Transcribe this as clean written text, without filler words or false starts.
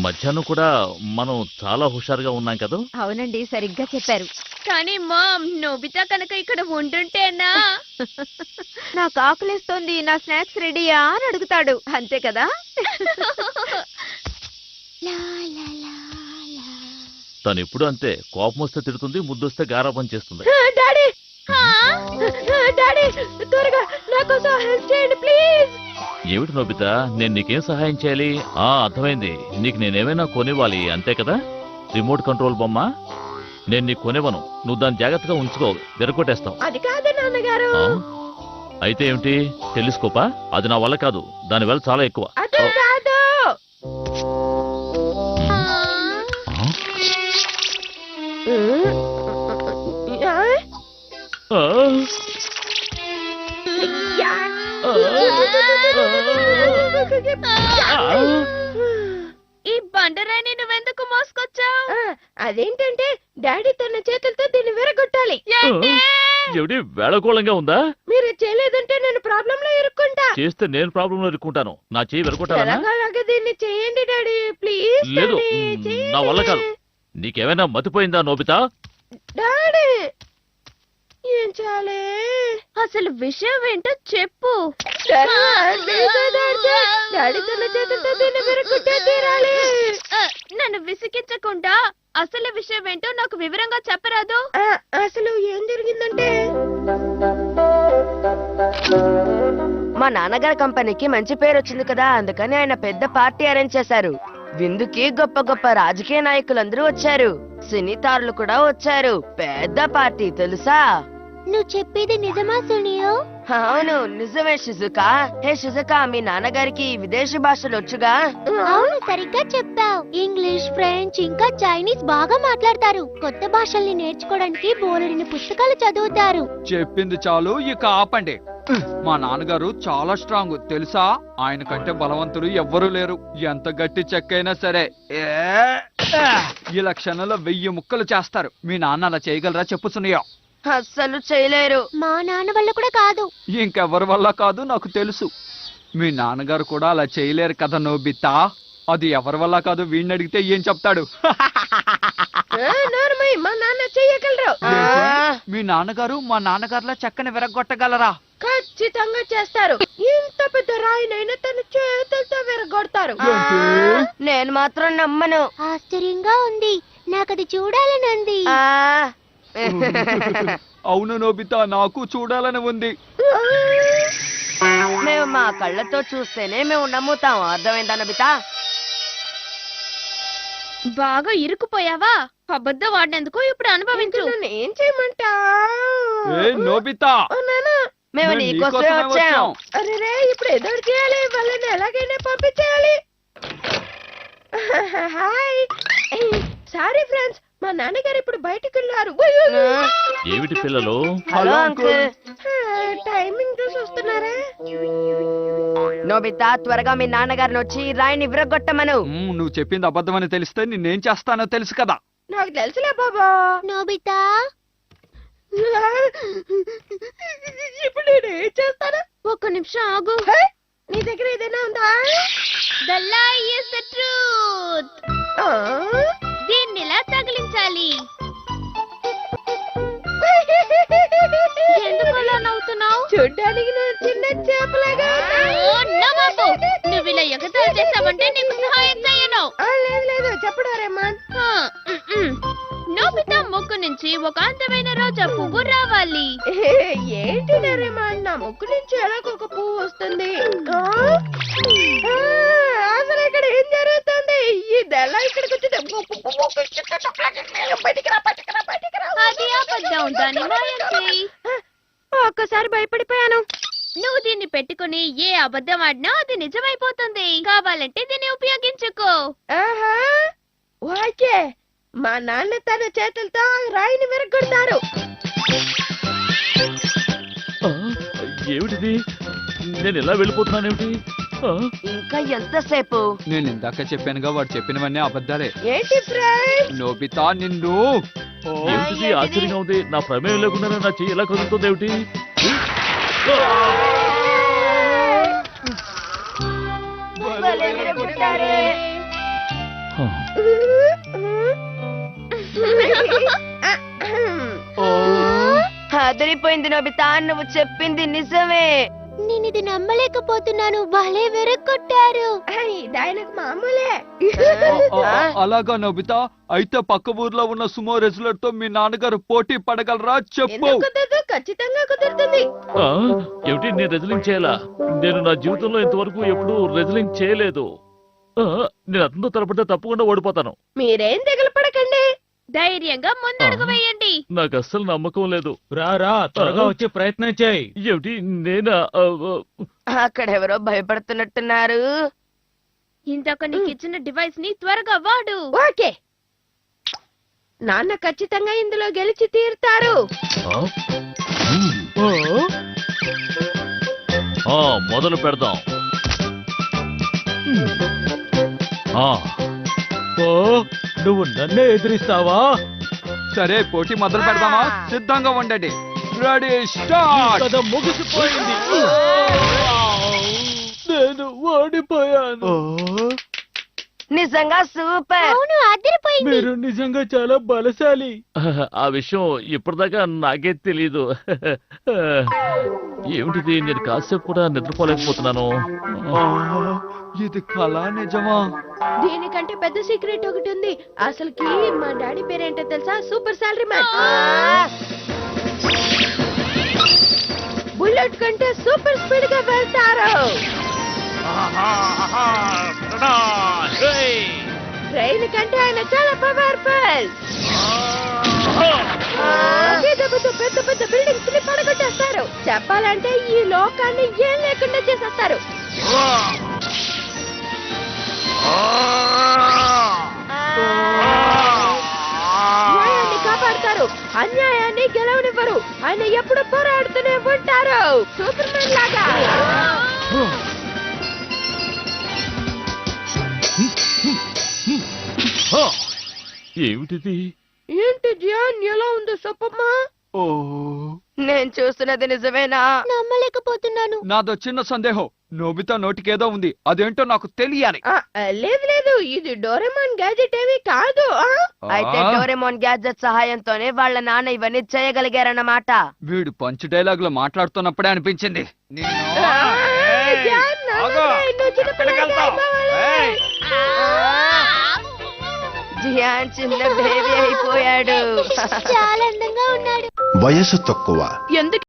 మధ్యాహ్నం కూడా మనం చాలా హుషారుగా ఉన్నాం కదా. అవునండి, సరిగ్గా చెప్పారు. కానీ మామ్, నోబితా కనుక ఇక్కడ ఉండుంటేనా? నాకు ఆకలిస్తోంది, నా స్నాక్స్ రెడీయా అని అడుగుతాడు, అంతే కదా. తను ఎప్పుడు అంతే, కోపం వస్తే తిడుతుంది, ముద్దొస్తే గారాబం చేస్తుంది. డాడీ, డాడీ, త్వరగా నా కోసం హెల్ప్ చేయండి ప్లీజ్. ఏమిటి నోబితా, నేను నీకేం సహాయం చేయాలి? అర్థమైంది, నీకు నేనేమైనా కొనివ్వాలి అంతే కదా. రిమోట్ కంట్రోల్ బొమ్మ నేను నీకు కొనివ్వను, నువ్వు దాన్ని జాగ్రత్తగా ఉంచుకో, విరగొట్టేస్తావు. అది కాదు నాన్నగారు. అయితే ఏమిటి, టెలిస్కోపా? అది నా వల్ల కాదు, దాని వల్ల చాలా ఎక్కువ. అది కాదు. ఈ బండరాయిని నువ్వెందుకు మోసుకొచ్చావు? అదేంటంటే డాడీ తన చేతులతో దీన్ని విరగొట్టాలి. ఏమిటి, వేళకోళంగా ఉందా? మీరు చేయలేదంటే నేను ప్రాబ్లం లో ఇరుక్కుంటా. చేస్తే నేను ప్రాబ్లం లో ఇరుక్కుంటాను. నా చేయి విరగొట్టాలనా? అలాగే దీన్ని చేయండి డాడీ ప్లీజ్. లేదు, నా వల్ల కాదు. నీకేమైనా మతిపోయిందా నోబితా? డాడీ ఏం చేయాలి? అసలు విషయం ఏంటో చెప్పు. డాడీ తన చేతులతో దీన్ని విరగొట్టే తీరాలి. నన్ను విసిగించకుండా అసలు విషయం ఏంటో నాకు వివరంగా చెప్పరాదు? అసలు ఏం జరిగిందంటే, మా నాన్నగారి కంపెనీకి మంచి పేరు వచ్చింది కదా, అందుకని ఆయన పెద్ద పార్టీ అరేంజ్ చేశారు. విందుకి గొప్ప గొప్ప రాజకీయ నాయకులందరూ వచ్చారు, సినీ తారులు కూడా వచ్చారు. పెద్ద పార్టీ తెలుసా? నువ్వు చెప్పేది నిజమా సునియో? అవును నిజమే షిజుకా. హే షిజుకా, మీ నాన్నగారికి విదేశీ భాషలు వచ్చుగా? అవును, సరిగ్గా చెప్పావు. ఇంగ్లీష్, ఫ్రెంచ్ ఇంకా చైనీస్ బాగా మాట్లాడతారు. కొత్త భాషల్ని నేర్చుకోవడానికి బోలెడన్ని పుస్తకాలు చదువుతారు. చెప్పింది చాలు, ఇక ఆపండి. మా నాన్నగారు చాలా స్ట్రాంగ్ తెలుసా. ఆయన కంటే బలవంతులు ఎవ్వరూ లేరు. ఎంత గట్టి చెక్కైనా సరే ఇలా క్షణంలో 1000 ముక్కలు చేస్తారు. మీ నాన్న అలా చేయగలరా చెప్పు సునియో? అస్సలు చేయలేరు. మా నాన్న వల్ల కూడా కాదు. ఇంకెవరి వల్ల కాదు నాకు తెలుసు. మీ నాన్నగారు కూడా అలా చేయలేరు కదా నోబితా. అది ఎవరి వల్ల కాదు, వీడిని అడిగితే ఏం చెప్తాడు? మా నాన్న చెయ్యగలరు. మీ నాన్నగారు మా నాన్నగారులా చక్కని విరగొట్టగలరా? ఖచ్చితంగా చేస్తారు. ఇంత పెద్ద రాయినైనా తన చేతులతో విరగొడతారు. నేను మాత్రం నమ్మను. ఆశ్చర్యంగా ఉంది, నాకది చూడాలని ఉంది. అవును నోబితా, నాకు చూడాలని ఉంది. మేము మా కళ్ళతో చూస్తేనే మేము నమ్ముతాం, అర్థమైందా నోబితా? బాగా ఇరుక్కుపోయావా? అబద్ధం వాడినందుకు ఇప్పుడు అనుభవించు. ఏం చేయమంటా? నోబితా, మేము నీకోసమే వచ్చాం. అరే ఇప్పుడు ఎదురు చేయాలి, వాళ్ళని ఎలాగైనా పంపించేయాలి. హాయ్, సారీ ఫ్రెండ్స్, మా నాన్నగారు ఇప్పుడు బయటకు వెళ్ళారు. ఏమిటి పిల్లలు? Hello uncle. టైమింగ్ చూసి వస్తున్నారా? నోబితా, త్వరగా మీ నాన్నగారిని వచ్చి రాయిని విరగొట్టమను. నువ్వు చెప్పింది అబద్ధమని తెలిస్తే నిన్నేం చేస్తానో తెలుసు కదా. నాకు తెలుసులే బాబా. నోబితా, ఇప్పుడు నేను ఏం చేస్తాను? ఒక్క నిమిషం ఆగు. నీ దగ్గర ఏదైనా ఉందా? The lie is the truth. దీన్ని ఇలా తగిలించాలి. ఎందుకు అలా నవ్వుతున్నావు? చూడ్డానికి నువ్వు చిన్న చేపలాగా. నువ్వు ఇలా ఎగతాళి చేస్తావంటే నీకు సహాయం చేయను. లేదు లేదు, చెప్పడు రెహమాన్. నోబితా ముక్కు నుంచి ఒక అందమైన రోజా పువ్వు రావాలి. ఏంటి రెహమాన్, నా ముక్కు నుంచి ఎలాగో ఒక పువ్వు వస్తుంది. అసలు ఇక్కడ ఏం జరుగుతుంది? ఇదెలా ఇక్కడికి వచ్చింది? అది అబద్ధం, దాన్ని మాయం చెయ్యి. ఒక్కసారి భయపడిపోయాను. నువ్వు దీన్ని పెట్టుకుని ఏ అబద్ధం ఆడినా అది నిజమైపోతుంది. కావాలంటే దీన్ని ఉపయోగించుకో. ఓకే, మా నాన్న తన చేతులతో రాయిని విరగొడతారు. ఏమిటిది, నేను ఎలా వెళ్ళిపోతున్నానేమిటి? ఇంకా ఎంతసేపు? నేను ఇందాక చెప్పానుగా, వాడు చెప్పినవన్నీ అబద్ధాలే. ఏంటి ఫ్రెండ్? నోబితా, నిన్ను ఏమిటిది, ఆశ్చర్యంగా ఉంది. నా ప్రమేయం లేకుండానే నా చెయ్యి ఎలా కదులుతుంది ఏమిటి? అదిరిపోయింది నోబితా, నువ్వు చెప్పింది నిజమే. నేను ఇది నమ్మలేకపోతున్నాను. భలే వెరగొట్టారు. ఆయనకు మామూలే. అలాగా నోబితా, అయితే పక్క ఊర్లో ఉన్న సుమో రెజ్లర్ తో మీ నాన్నగారు పోటీ పడగలరా చెప్పు. ఖచ్చితంగా కుదురుతుంది. ఆ, ఏమిటి నేను రెజ్లింగ్ చేయాలా? నేను నా జీవితంలో ఇంతవరకు ఎప్పుడూ రెజ్లింగ్ చేయలేదు. ఆ, నేను అతనితో తలపడితే తప్పకుండా ఓడిపోతాను. మీరేం దిగులు పడకండి. ధైర్యంగా ముందడుగు వేయండి. నాకు అస్సలు నమ్మకం లేదు. రా త్వరగా వచ్చే ప్రయత్నం చేయి. ఏమిటి నేనా? అక్కడెవరో భయపడుతున్నట్టున్నారు. ఇంతక నీకు ఇచ్చిన డివైస్ ని త్వరగా వాడు. ఓకే, నాన్న ఖచ్చితంగా ఇందులో గెలిచి తీరుతారు. మొదలు పెడదాం. నువ్వు నన్నే ఎదిరిస్తావా? సరే, పోటీ మొదలు పెడదామా? సిద్ధంగా ఉండండి. Ready start. కథ ముగిసిపోయింది. నేను ఓడిపోయాను. నిజంగా సూపర్. అవును, అదిరిపోయింది. మీరు నిజంగా చాలా బలశాలి. ఆ విషయం ఇప్పటిదాకా నాకే తెలీదు. ఏమిటిది, నేను కాసేపు కూడా నిద్రపోలేకపోతున్నాను. ఇది కళ నిజమా? దీనికంటే పెద్ద సీక్రెట్ ఒకటి ఉంది. అసలుకి మా డాడీ పేరేంటో తెలుసా? Super salary man. బుల్లెట్ కంటే సూపర్ స్పీడ్ గా వెళ్తారు. ట్రైన్ కంటే ఆయన చాలా పవర్ఫుల్. పెద్ద పెద్ద బిల్డింగ్స్ ని పడగొట్టేస్తారు. చెప్పాలంటే ఈ లోకాన్ని ఏం లేకుండా చేసేస్తారు. న్యాయాన్ని కాపాడతారు, అన్యాయాన్ని గెలవనివ్వరు. ఆయన ఎప్పుడు పోరాడుతూనే ఉంటారు, సూపర్ మ్యాన్ లాగా. ఏమిటిది? ఏంటి జియాన్, ఎలా ఉందో చెప్పమ్మా? ఓ, నేను చూస్తున్నది నిజమేనా? నమ్మలేకపోతున్నాను. నాదో చిన్న సందేహం. నోబితా నోటికేదో ఉంది, అదేంటో నాకు తెలియాలి. లేదు లేదు, ఇది డోరేమాన్ గ్యాజెట్ ఏమీ కాదు. అయితే డోరేమాన్ గ్యాజెట్ సహాయంతోనే వాళ్ళ నాన్న ఇవన్నీ చేయగలిగారన్నమాట. వీడు పంచ్ డైలాగ్ లో మాట్లాడుతున్నప్పుడే అనిపించింది. జియాన్ చిన్న బేబీ అయిపోయాడు. చాలా అందంగా ఉన్నాడు. వయసు తక్కువ. ఎందుకు